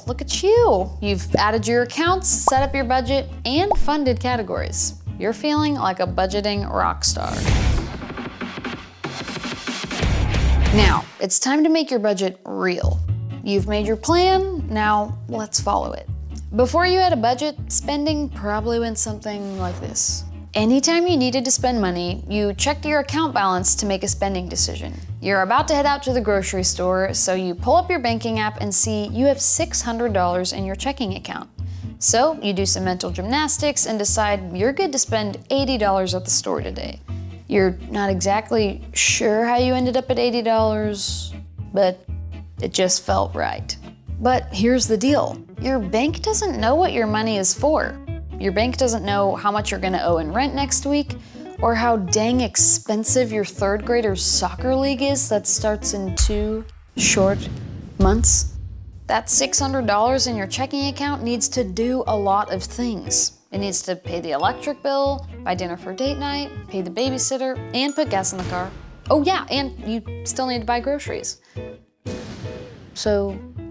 look at you. You've added your accounts, set up your budget, and funded categories. You're feeling like a budgeting rock star. Now, it's time to make your budget real. You've made your plan, now let's follow it. Before you had a budget, spending probably went something like this. Anytime you needed to spend money, you checked your account balance to make a spending decision. You're about to head out to the grocery store, so you pull up your banking app and see you have $600 in your checking account. So you do some mental gymnastics and decide you're good to spend $80 at the store today. You're not exactly sure how you ended up at $80, but it just felt right. But here's the deal. Your bank doesn't know what your money is for. Your bank doesn't know how much you're gonna owe in rent next week, or how dang expensive your third grader's soccer league is that starts in 2 short months. That $600 in your checking account needs to do a lot of things. It needs to pay the electric bill, buy dinner for date night, pay the babysitter, and put gas in the car. Oh yeah, and you still need to buy groceries.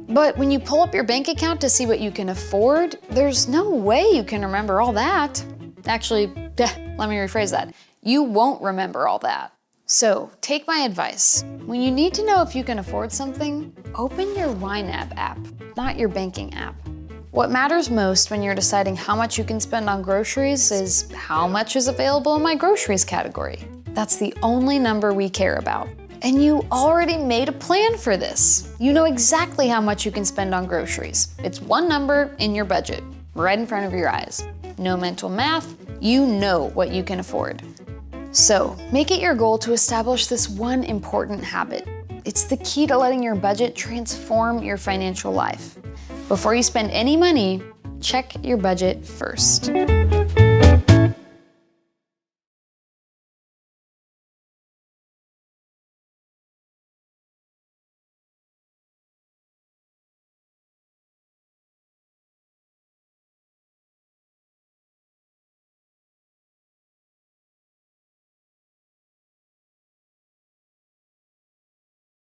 But when you pull up your bank account to see what you can afford, there's no way you can remember all that. Actually, let me rephrase that. You won't remember all that. So take my advice. When you need to know if you can afford something, open your YNAB app, not your banking app. What matters most when you're deciding how much you can spend on groceries is how much is available in my groceries category. That's the only number we care about. And you already made a plan for this. You know exactly how much you can spend on groceries. It's one number in your budget, right in front of your eyes. No mental math, you know what you can afford. So make it your goal to establish this one important habit. It's the key to letting your budget transform your financial life. Before you spend any money, check your budget first.